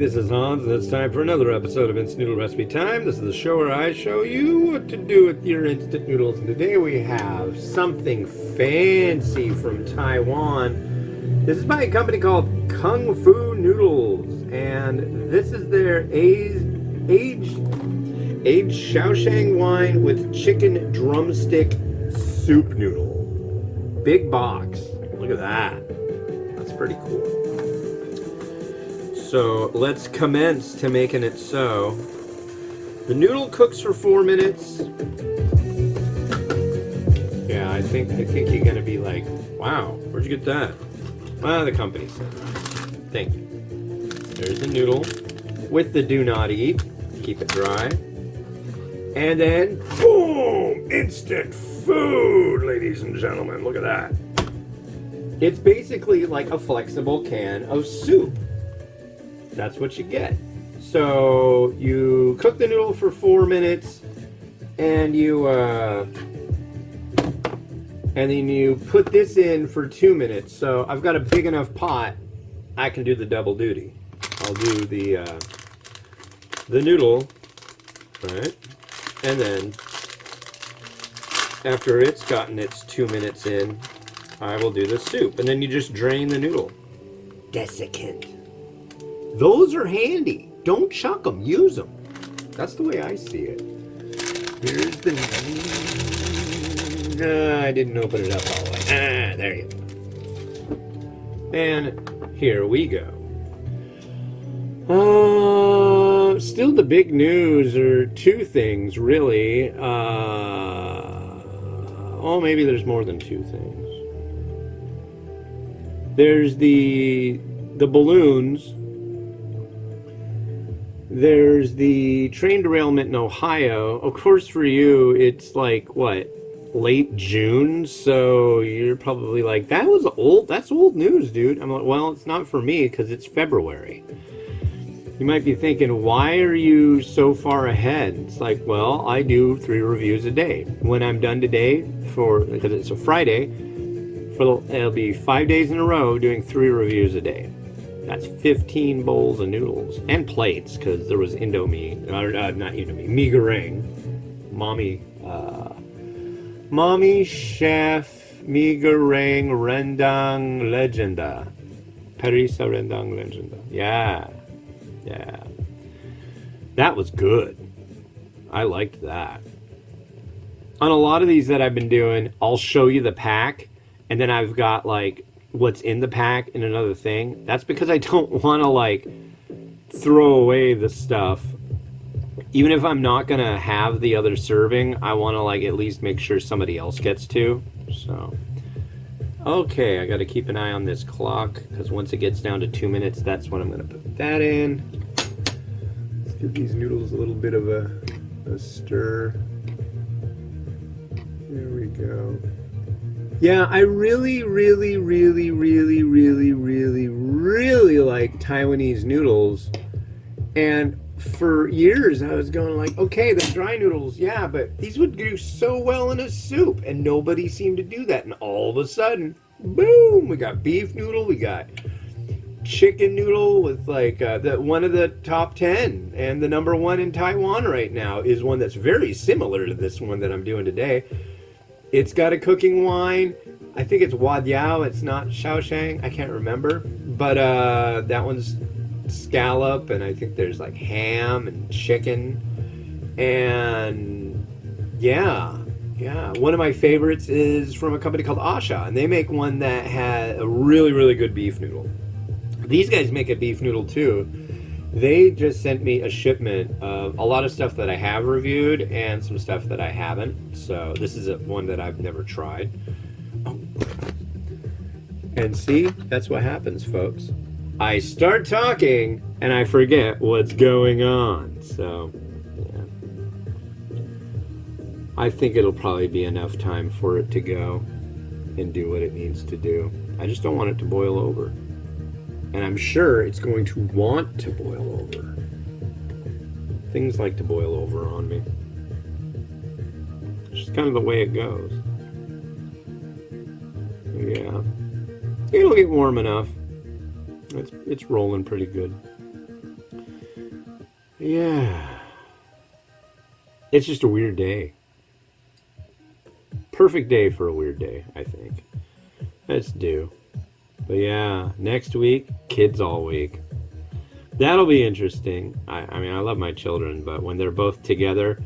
this is Hans, and it's time for another episode of Instant Noodle Recipe Time. This is the show where I show you what to do with your instant noodles. And today we have something fancy from Taiwan. This is by a company called Kung Fu Noodles, and this is their aged Shaoxing wine with chicken drumstick soup noodle. Big box. Look at that. That's pretty cool. So let's commence to making it so. The noodle cooks for 4 minutes. Yeah, I think you're gonna be like, wow, where'd you get that? Well, the company said. Thank you. There's the noodle with the do not eat. Keep it dry. And then, boom! Instant food, ladies and gentlemen. Look at that. It's basically like a flexible can of soup. That's what you get. So you cook the noodle for 4 minutes, and then you put this in for 2 minutes. So I've got a big enough pot, I can do the double duty. I'll do the noodle, right? And then after it's gotten its 2 minutes in, I will do the soup, and then you just drain the noodle. Desiccant. Those are handy. Don't chuck them. Use them. That's the way I see it. Here's the... I didn't open it up all the way. There you go. And here we go. Still the big news are two things, really. Oh, maybe there's more than two things. There's the balloons. There's the train derailment in Ohio. Of course, for you, it's like, what, late June? So you're probably like, that was old. That's old news, dude. I'm like, well, it's not for me because it's February. You might be thinking, why are you so far ahead? It's like, well, I do 3 reviews a day. When I'm done today, because it's a Friday, it'll be 5 days in a row doing 3 reviews a day. That's 15 bowls of noodles and plates, because there was Indomie, not Indomie, mee goreng. Mommy chef mee goreng rendang legenda. Perisa rendang legenda. Yeah. That was good. I liked that. On a lot of these that I've been doing, I'll show you the pack, and then I've got like what's in the pack in another thing. That's because I don't want to like throw away the stuff. Even if I'm not gonna have the other serving, I want to like at least make sure somebody else gets to. So okay, I got to keep an eye on this clock, because once it gets down to 2 minutes, that's when I'm gonna put that in. Let's give these noodles a little bit of a stir. There we go. Yeah, I really like Taiwanese noodles. And for years I was going like, okay, the dry noodles, yeah, but these would do so well in a soup, and nobody seemed to do that. And all of a sudden, boom, we got beef noodle, we got chicken noodle with like one of the top 10, and the number 1 in Taiwan right now is one that's very similar to this one that I'm doing today. It's got a cooking wine. I think it's Wadiao. It's not Shaoxing. I can't remember. But that one's scallop, and I think there's like ham and chicken. And yeah. One of my favorites is from a company called Asha, and they make one that had a really good beef noodle. These guys make a beef noodle too. They just sent me a shipment of a lot of stuff that I have reviewed and some stuff that I haven't. So this is one that I've never tried. Oh. And see, that's what happens, folks. I start talking and I forget what's going on. So, yeah. I think it'll probably be enough time for it to go and do what it needs to do. I just don't want it to boil over. And I'm sure it's going to want to boil over. Things like to boil over on me. It's just kind of the way it goes. Yeah. It'll get warm enough. It's rolling pretty good. Yeah. It's just a weird day. Perfect day for a weird day, I think. Let's do. But yeah, next week, kids all week. That'll be interesting. I mean, I love my children, but when they're both together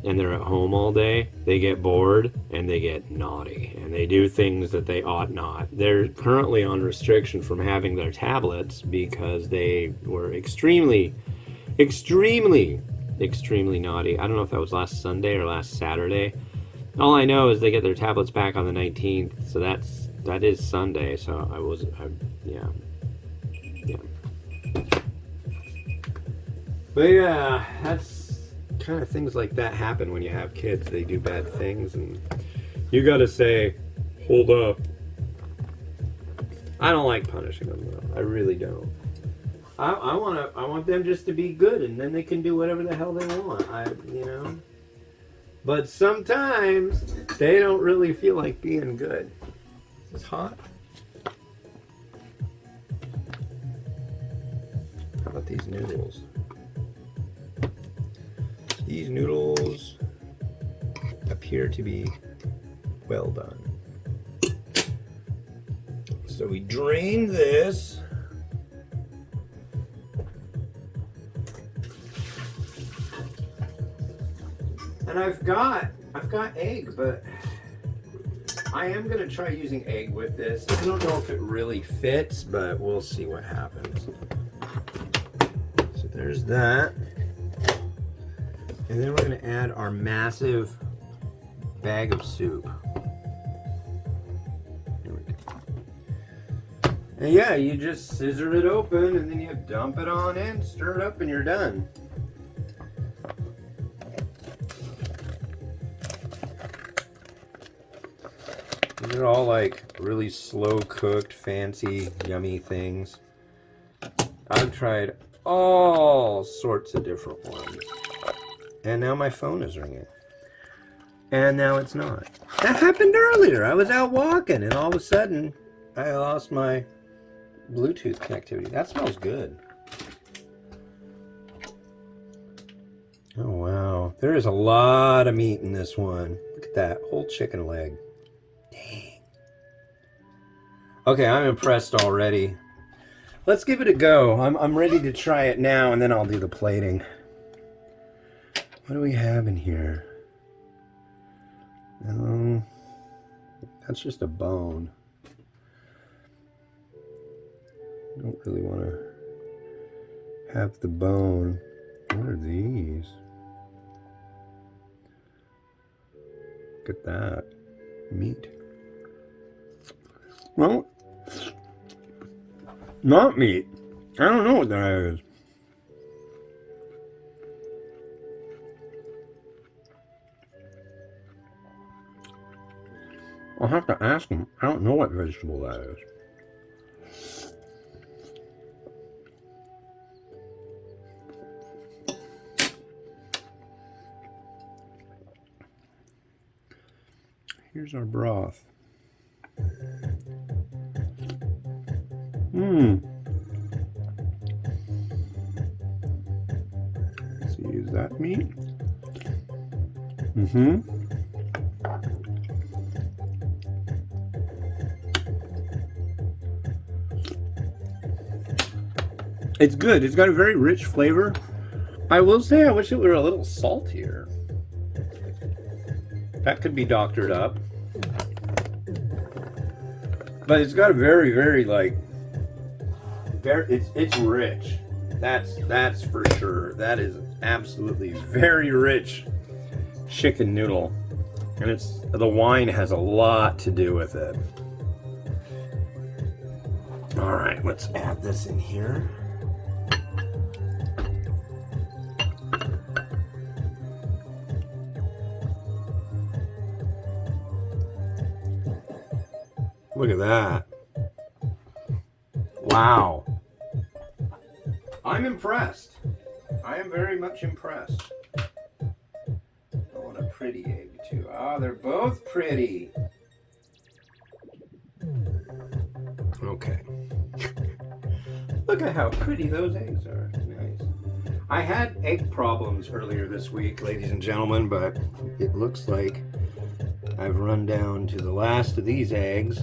and they're at home all day, they get bored and they get naughty and they do things that they ought not. They're currently on restriction from having their tablets because they were extremely naughty. I don't know if that was last Sunday or last Saturday. All I know is they get their tablets back on the 19th, so that is Sunday. So yeah. But yeah, that's kind of things like that happen when you have kids. They do bad things, and you got to say, hold up. I don't like punishing them though. I really don't. I want them just to be good, and then they can do whatever the hell they want. But sometimes they don't really feel like being good. It's hot. How about these noodles? These noodles appear to be well done. So we drain this. And I've got egg, but I am going to try using egg with this. I don't know if it really fits, but we'll see what happens. So there's that. And then we're going to add our massive bag of soup. Here we go. And yeah, you just scissor it open and then you dump it on in, stir it up, and you're done. These are all like really slow cooked, fancy, yummy things. I've tried all sorts of different ones. And now my phone is ringing. And now it's not. That happened earlier. I was out walking and all of a sudden I lost my Bluetooth connectivity. That smells good. Oh wow. There is a lot of meat in this one. Look at that whole chicken leg. Dang. Okay, I'm impressed already. Let's give it a go. I'm ready to try it now and then I'll do the plating. What do we have in here? That's just a bone. I don't really want to have the bone. What are these? Look at that. Meat. Well, not meat. I don't know what that is. I'll have to ask him. I don't know what vegetable that is. Here's our broth. Let's use that meat. It's good. It's got a very rich flavor. I will say I wish it were a little saltier. That could be doctored up. But it's got a very, very it's rich. That's for sure. That is absolutely very rich chicken noodle. And the wine has a lot to do with it. All right, let's add this in here. Look at that. Wow. I'm impressed. I am very much impressed. I want a pretty egg too. Ah, they're both pretty. Okay. Look at how pretty those eggs are. Nice. I had egg problems earlier this week, ladies and gentlemen, but it looks like I've run down to the last of these eggs.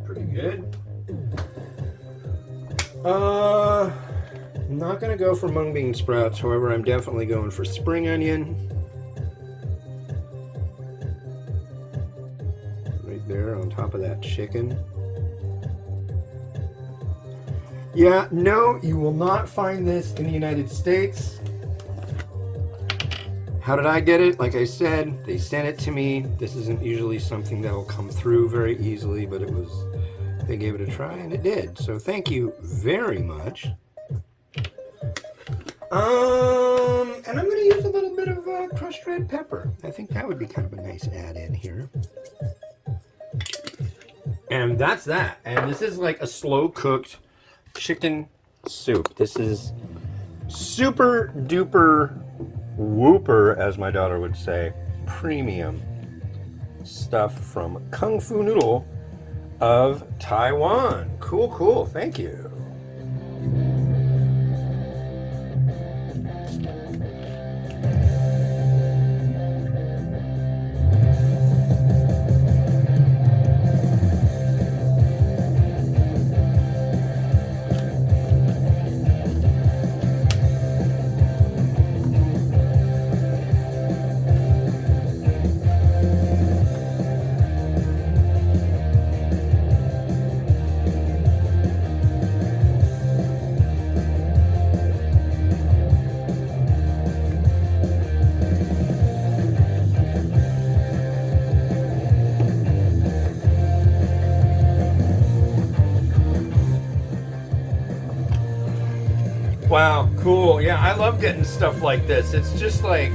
Pretty good. I'm not gonna go for mung bean sprouts, however, I'm definitely going for spring onion. Right there on top of that chicken. Yeah, no, you will not find this in the United States. How did I get it? Like I said, they sent it to me. This isn't usually something that'll come through very easily, but they gave it a try and it did. So thank you very much. And I'm going to use a little bit of crushed red pepper. I think that would be kind of a nice add-in here. And that's that. And this is like a slow-cooked chicken soup. This is super duper whooper, as my daughter would say, premium stuff from Kung Fu Noodle of Taiwan. Cool, cool. Thank you. Wow, cool. Yeah, I love getting stuff like this. It's just like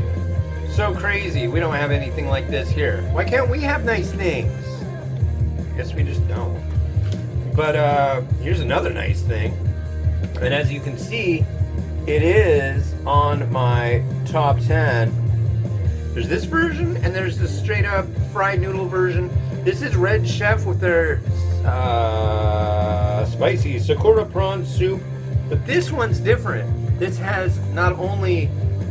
so crazy. We don't have anything like this here. Why can't we have nice things? I guess we just don't. But here's another nice thing. And as you can see, it is on my top 10. There's this version and there's the straight up fried noodle version. This is Red Chef with their spicy Sakura prawn soup. But this one's different. This has not only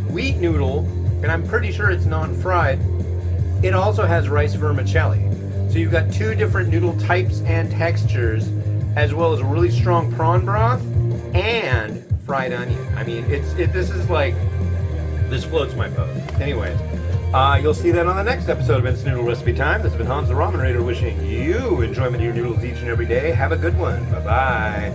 wheat noodle, and I'm pretty sure it's non-fried, it also has rice vermicelli. So you've got two different noodle types and textures, as well as a really strong prawn broth and fried onion. I mean, this is like, this floats my boat. Anyways, you'll see that on the next episode of Instant Noodle Recipe Time. This has been Hans the Ramen Raider wishing you enjoyment of your noodles each and every day. Have a good one. Bye-bye.